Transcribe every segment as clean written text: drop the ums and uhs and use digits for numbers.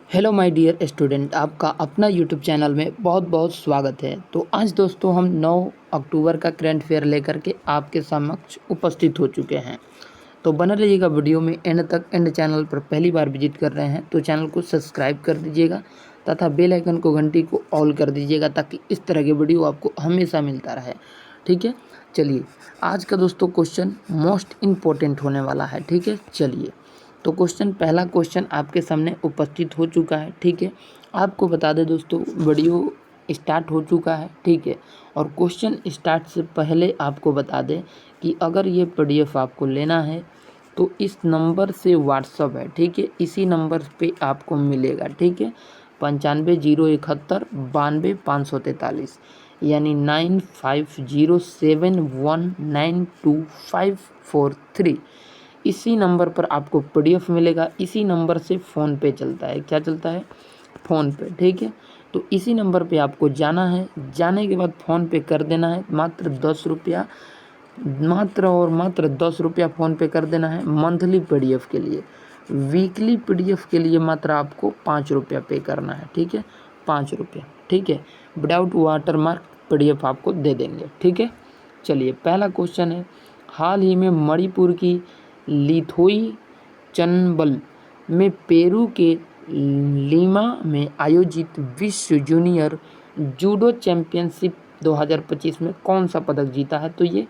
Hello my dear student, आपका अपना YouTube channel में बहुत बहुत स्वागत है। तो आज दोस्तों हम 9 अक्टूबर का करंट अफेयर लेकर के आपके समक्ष उपस्थित हो चुके हैं। तो बना रहिएगा वीडियो में एंड तक। एंड चैनल पर पहली बार विजिट कर रहे हैं तो चैनल को सब्सक्राइब कर दीजिएगा तथा बेल आइकन को घंटी को ऑल कर दीजिएगा ताकि इस तरह के वीडियो आपको हमेशा मिलता रहे। ठीक है, चलिए आज का दोस्तों क्वेश्चन मोस्ट इम्पोर्टेंट होने वाला है। ठीक है, चलिए तो पहला क्वेश्चन आपके सामने उपस्थित हो चुका है। ठीक है, आपको बता दें दोस्तों वीडियो स्टार्ट हो चुका है। ठीक है, और क्वेश्चन स्टार्ट से पहले आपको बता दें कि अगर ये पीडीएफ आपको लेना है तो इस नंबर से व्हाट्सअप है। ठीक है, इसी नंबर पे आपको मिलेगा। ठीक है, 950172 543 यानी 9507192543। इसी नंबर पर आपको पीडीएफ मिलेगा। इसी नंबर से फ़ोन पे चलता है। क्या चलता है? फ़ोन पे। ठीक है, तो इसी नंबर पे आपको जाना है। जाने के बाद फ़ोन पे कर देना है मात्र 10 रुपया, मात्र और मात्र 10 रुपया फ़ोन पे कर देना है मंथली पीडीएफ के लिए। वीकली पीडीएफ के लिए मात्र आपको 5 रुपया पे करना है। ठीक है, 5 रुपया। ठीक है, विदाउट वाटरमार्क पीडीएफ आपको दे देंगे। ठीक है, चलिए पहला क्वेश्चन है, हाल ही में मणिपुर की लिथोई चनबल में पेरू के लीमा में आयोजित विश्व जूनियर जूडो चैंपियनशिप 2025 में कौन सा पदक जीता है? तो ये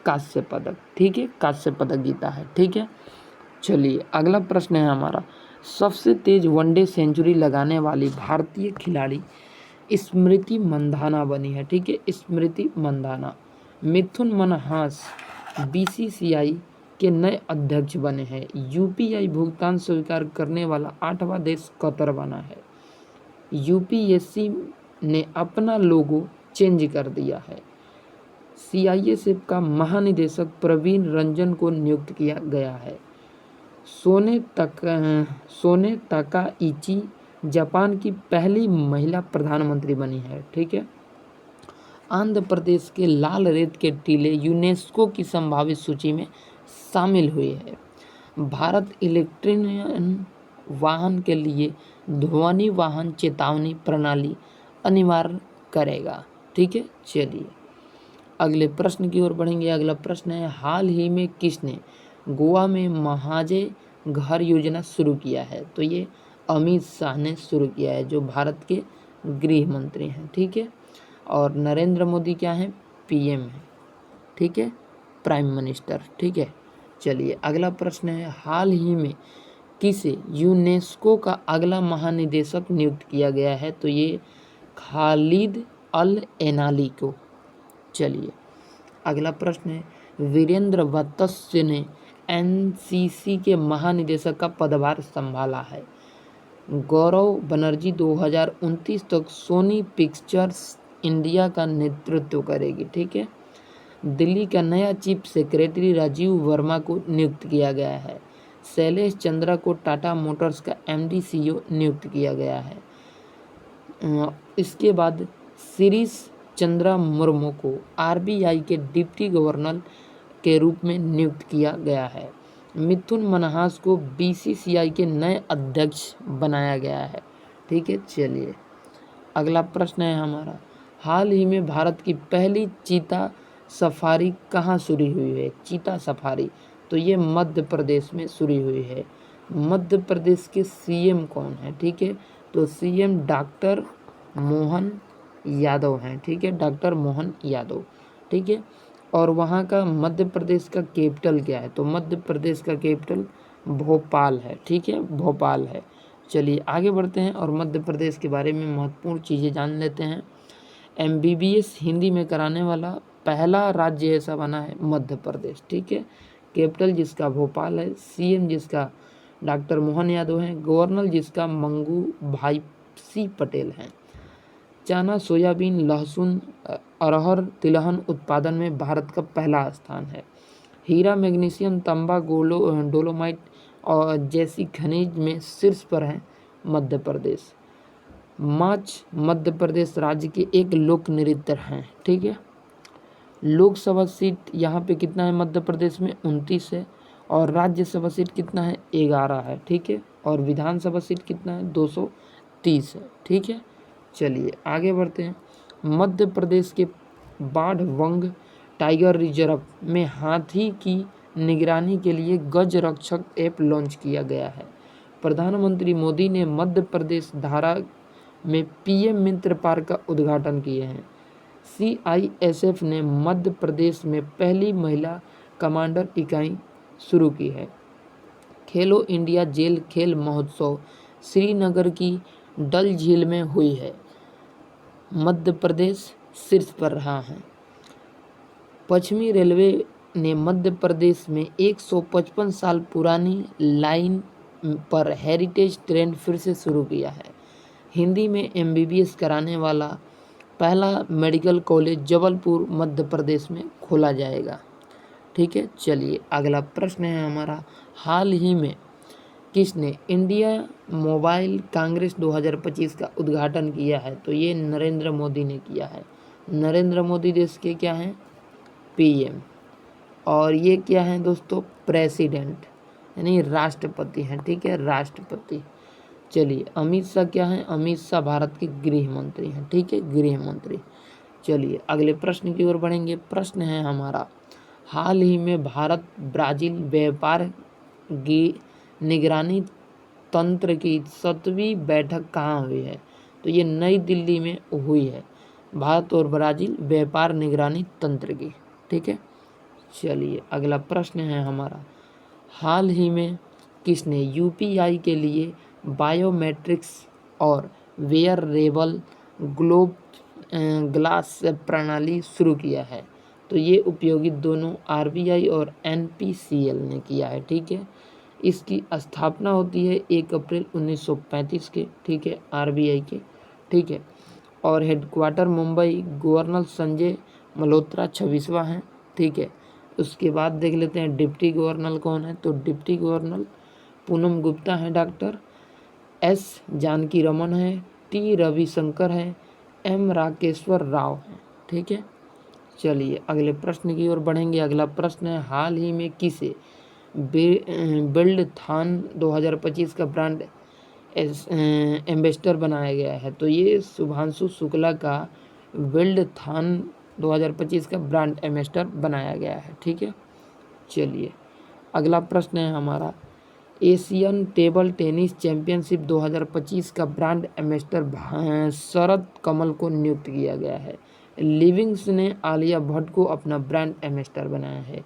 कांस्य पदक। ठीक है, कांस्य पदक जीता है। ठीक है, चलिए अगला प्रश्न है हमारा, सबसे तेज वनडे सेंचुरी लगाने वाली भारतीय खिलाड़ी स्मृति मंधाना बनी है। ठीक है, स्मृति मंधाना। मिथुन मनहास बीसीसीआई के नए अध्यक्ष बने हैं। यूपीआई भुगतान स्वीकार करने वाला 8वां देश कतर बना है। यूपीएससी ने अपना लोगो चेंज कर दिया है। सीआईएसएफ का महानिदेशक प्रवीण रंजन को नियुक्त किया गया है। सोने ताकाइची जापान की पहली महिला प्रधानमंत्री बनी है। ठीक है, आंध्र प्रदेश के लाल रेत के टीले यूनेस्को की संभावित सूची में शामिल हुए हैं। भारत इलेक्ट्रिक वाहन के लिए ध्वनि वाहन चेतावनी प्रणाली अनिवार्य करेगा। ठीक है, चलिए अगले प्रश्न की ओर बढ़ेंगे। अगला प्रश्न है, हाल ही में किसने गोवा में महाजय घर योजना शुरू किया है? तो ये अमित शाह ने शुरू किया है, जो भारत के गृह मंत्री हैं। ठीक है, और नरेंद्र मोदी क्या है? पीएम है। ठीक है, प्राइम मिनिस्टर। ठीक है, चलिए अगला प्रश्न है, हाल ही में किसे यूनेस्को का अगला महानिदेशक नियुक्त किया गया है? तो ये खालिद अल एनाली को। चलिए अगला प्रश्न है, वीरेंद्र वत्स ने एनसीसी के महानिदेशक का पदभार संभाला है। गौरव बनर्जी 2029 तक सोनी पिक्चर्स इंडिया का नेतृत्व करेगी। ठीक है, दिल्ली का नया चीफ सेक्रेटरी राजीव वर्मा को नियुक्त किया गया है। शैलेश चंद्रा को टाटा मोटर्स का एमडी सीईओ नियुक्त किया गया है। इसके बाद शिरीष चंद्रा मुर्मू को आरबीआई के डिप्टी गवर्नर के रूप में नियुक्त किया गया है। मिथुन मनहास को बीसीसीआई के नए अध्यक्ष बनाया गया है। ठीक है, चलिए अगला प्रश्न है हमारा, हाल ही में भारत की पहली चीता सफारी कहाँ शुरू हुई है? चीता सफारी, तो ये मध्य प्रदेश में शुरू हुई है। मध्य प्रदेश के सीएम कौन है? ठीक है, तो सीएम डॉक्टर मोहन यादव हैं। ठीक है, डॉक्टर मोहन यादव। ठीक है, और वहाँ का मध्य प्रदेश का कैपिटल क्या है? तो मध्य प्रदेश का कैपिटल भोपाल है। ठीक है, भोपाल है। चलिए आगे बढ़ते हैं और मध्य प्रदेश के बारे में महत्वपूर्ण चीज़ें जान लेते हैं। एमबीबीएस हिंदी में कराने वाला पहला राज्य ऐसा बना है मध्य प्रदेश। ठीक है, कैपिटल जिसका भोपाल है, सीएम जिसका डॉक्टर मोहन यादव हैं, गवर्नर जिसका मंगू भाई सी पटेल हैं। चना, सोयाबीन, लहसुन, अरहर, तिलहन उत्पादन में भारत का पहला स्थान है। हीरा, मैग्नीशियम, तांबा, डोलोमाइट और जैसी खनिज में शीर्ष पर है मध्य प्रदेश। माछ मध्य प्रदेश राज्य के एक लोक नृत्य हैं। ठीक है, लोकसभा सीट यहाँ पे कितना है मध्य प्रदेश में? 29 है, और राज्यसभा सीट कितना है? 11 है। ठीक है, और विधानसभा सीट कितना है 230 है। ठीक है, चलिए आगे बढ़ते हैं। मध्य प्रदेश के बाढ़वंग टाइगर रिजर्व में हाथी की निगरानी के लिए गज रक्षक ऐप लॉन्च किया गया है। प्रधानमंत्री मोदी ने मध्य प्रदेश धारा में पीएम मित्र पार्क का उद्घाटन किए हैं। सीआईएसएफ ने मध्य प्रदेश में पहली महिला कमांडर इकाई शुरू की है। खेलो इंडिया जेल खेल महोत्सव श्रीनगर की डल झील में हुई है। मध्य प्रदेश शीर्ष पर रहा है। पश्चिमी रेलवे ने मध्य प्रदेश में 155 साल पुरानी लाइन पर हेरिटेज ट्रेन फिर से शुरू किया है। हिंदी में एमबीबीएस कराने वाला पहला मेडिकल कॉलेज जबलपुर मध्य प्रदेश में खोला जाएगा। ठीक है, चलिए अगला प्रश्न है हमारा, हाल ही में किसने इंडिया मोबाइल कांग्रेस 2025 का उद्घाटन किया है? तो ये नरेंद्र मोदी ने किया है। नरेंद्र मोदी देश के क्या हैं? पीएम। और ये क्या है दोस्तों? प्रेसिडेंट यानी राष्ट्रपति हैं। ठीक है, राष्ट्रपति। चलिए अमित शाह क्या है? अमित शाह भारत के गृह मंत्री हैं। ठीक है, गृह मंत्री। चलिए अगले प्रश्न की ओर बढ़ेंगे। प्रश्न है हमारा, हाल ही में भारत ब्राज़ील व्यापार निगरानी तंत्र की 7वीं बैठक कहाँ हुई है? तो ये नई दिल्ली में हुई है, भारत और ब्राज़ील व्यापार निगरानी तंत्र की। ठीक है, चलिए अगला प्रश्न है हमारा, हाल ही में किसने यूपीआई के लिए बायोमेट्रिक्स और वेयरेबल ग्लास प्रणाली शुरू किया है? तो ये उपयोगित दोनों आरबीआई और एनपीसीएल ने किया है। ठीक है, इसकी स्थापना होती है 1 अप्रैल 1935 के। ठीक है, आरबीआई के। ठीक है, और हेडक्वार्टर मुंबई, गवर्नर संजय मल्होत्रा 26वां है। ठीक है, उसके बाद देख लेते हैं डिप्टी गवर्नर कौन है? तो डिप्टी गवर्नर पूनम गुप्ता है, डॉक्टर एस जानकी रमन है, टी रविशंकर है, एम राकेश्वर राव है। ठीक है, चलिए अगले प्रश्न की ओर बढ़ेंगे। अगला प्रश्न है, हाल ही में किसे बिल्डथॉन 2025 का ब्रांड एम्बेसडर बनाया गया है? तो ये शुभांशु शुक्ला का बिल्डथॉन 2025 का ब्रांड एम्बेसडर बनाया गया है। ठीक है, चलिए अगला प्रश्न है हमारा, एशियन टेबल टेनिस चैंपियनशिप 2025 का ब्रांड एम्बेसडर शरद कमल को नियुक्त किया गया है। लिविंग्स ने आलिया भट्ट को अपना ब्रांड एम्बेसडर बनाया है।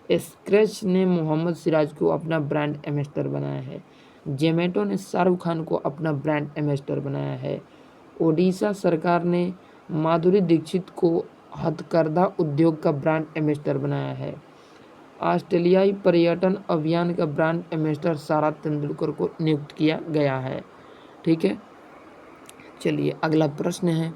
स्क्रैच ने मोहम्मद सिराज को अपना ब्रांड एम्बेसडर बनाया है। जोमेटो ने शाहरुख खान को अपना ब्रांड एम्बेसडर बनाया है। ओडिशा सरकार ने माधुरी दीक्षित को हथकरघा उद्योग का ब्रांड एम्बेसडर बनाया है। ऑस्ट्रेलियाई पर्यटन अभियान का ब्रांड एम्बेसडर सारा तेंदुलकर को नियुक्त किया गया है। ठीक है, चलिए अगला प्रश्न है।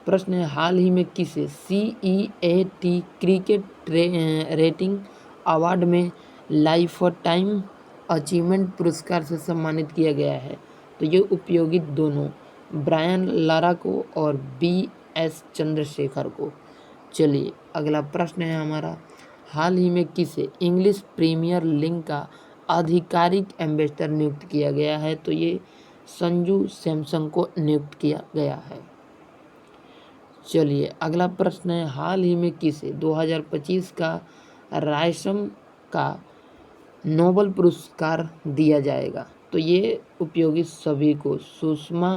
प्रश्न है, हाल ही में किसे CEAT क्रिकेट रेटिंग अवार्ड में लाइफ टाइम अचीवमेंट पुरस्कार से सम्मानित किया गया है? तो ये उपयोगित दोनों ब्रायन लारा को और BS चंद्रशेखर को। चलिए अगला प्रश्न है हमारा, हाल ही में किसे इंग्लिश प्रीमियर लीग का आधिकारिक एम्बेसडर नियुक्त किया गया है? तो ये संजू सैमसन को नियुक्त किया गया है। चलिए अगला प्रश्न है, हाल ही में किसे 2025 का रायसम का नोबेल पुरस्कार दिया जाएगा? तो ये उपयोगी सभी को, सुषमा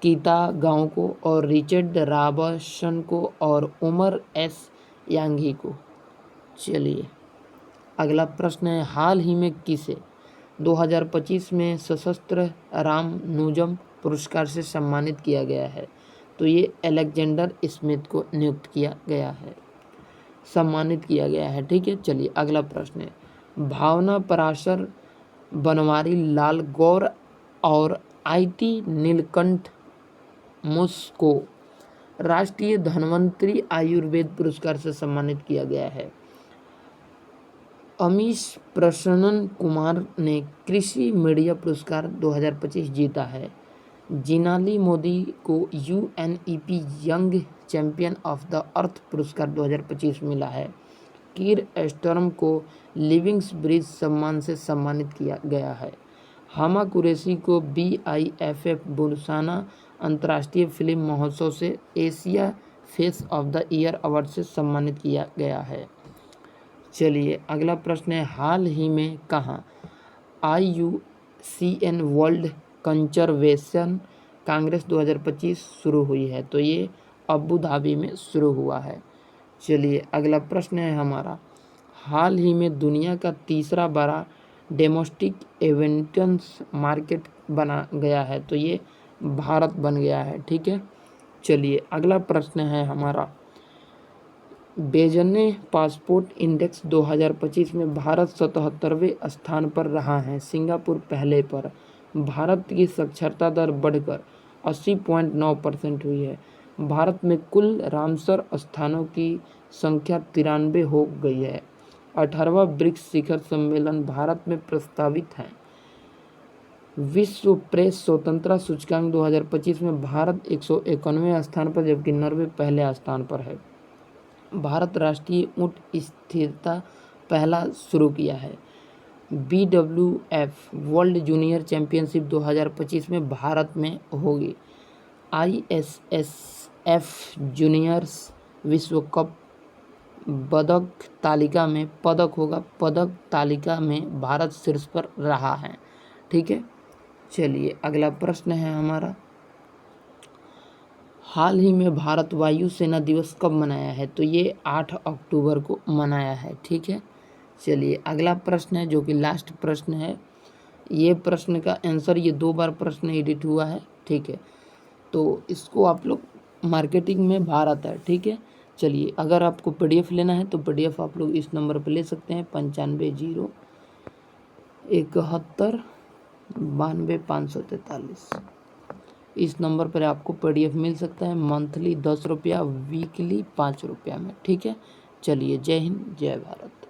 कीतागांव को और रिचर्ड रॉबर्टसन को और उमर एस यांगी को। चलिए अगला प्रश्न है, हाल ही में किसे 2025 में सशस्त्र रामानुजम पुरस्कार से सम्मानित किया गया है? तो ये अलेक्जेंडर स्मिथ को नियुक्त किया गया है, सम्मानित किया गया है। ठीक है, चलिए अगला प्रश्न है, भावना पराशर, बनवारी लाल गौर और IT नीलकंठ मुस को राष्ट्रीय धन्वंतरी आयुर्वेद पुरस्कार से सम्मानित किया गया है। अमीश प्रसन्न कुमार ने कृषि मीडिया पुरस्कार 2025 जीता है। जिनाली मोदी को UNEP young champion of the earth पुरस्कार 2025 मिला है। कीर स्टारमर को लिविंग्स ब्रिज सम्मान से सम्मानित किया गया है। हमा कुरैशी को BIFF बुल्साना अंतर्राष्ट्रीय फिल्म महोत्सव से Asia face of the year award से सम्मानित किया गया है। चलिए अगला प्रश्न है, हाल ही में कहाँ IUCN वर्ल्ड कंजर्वेशन कांग्रेस 2025 शुरू हुई है? तो ये अबू धाबी में शुरू हुआ है। चलिए अगला प्रश्न है हमारा, हाल ही में दुनिया का तीसरा बड़ा डोमेस्टिक एविडेंस मार्केट बना गया है? तो ये भारत बन गया है। ठीक है। चलिए अगला प्रश्न है हमारा, बेजने पासपोर्ट इंडेक्स 2025 में भारत 77वें स्थान पर रहा है, सिंगापुर पहले पर। भारत की साक्षरता दर बढ़कर 80.9% हुई है। भारत में कुल रामसर स्थानों की संख्या 93 हो गई है। 18वां ब्रिक्स शिखर सम्मेलन भारत में प्रस्तावित है। विश्व प्रेस स्वतंत्रता सूचकांक 2025 में भारत 191वें स्थान पर जबकि नॉर्वे पहले स्थान पर है। भारत राष्ट्रीय ऊँट स्थिरता पहला शुरू किया है। BWF वर्ल्ड जूनियर चैंपियनशिप 2025 में भारत में होगी। ISSF जूनियर्स विश्व कप पदक तालिका में पदक तालिका में भारत शीर्ष पर रहा है। ठीक है। चलिए अगला प्रश्न है हमारा, हाल ही में भारत वायु सेना दिवस कब मनाया है? तो ये 8 अक्टूबर को मनाया है। ठीक है। चलिए अगला प्रश्न है जो कि लास्ट प्रश्न है। ये प्रश्न का आंसर, ये 2 बार प्रश्न एडिट हुआ है। ठीक है, तो इसको आप लोग मार्केटिंग में भारत है। ठीक है। चलिए अगर आपको PDF लेना है तो PDF आप लोग इस नंबर पर ले सकते हैं, 950171 92 543। इस नंबर पर आपको PDF मिल सकता है, मंथली 10 रुपया, वीकली 5 रुपया में। ठीक है। चलिए जय हिंद जय भारत।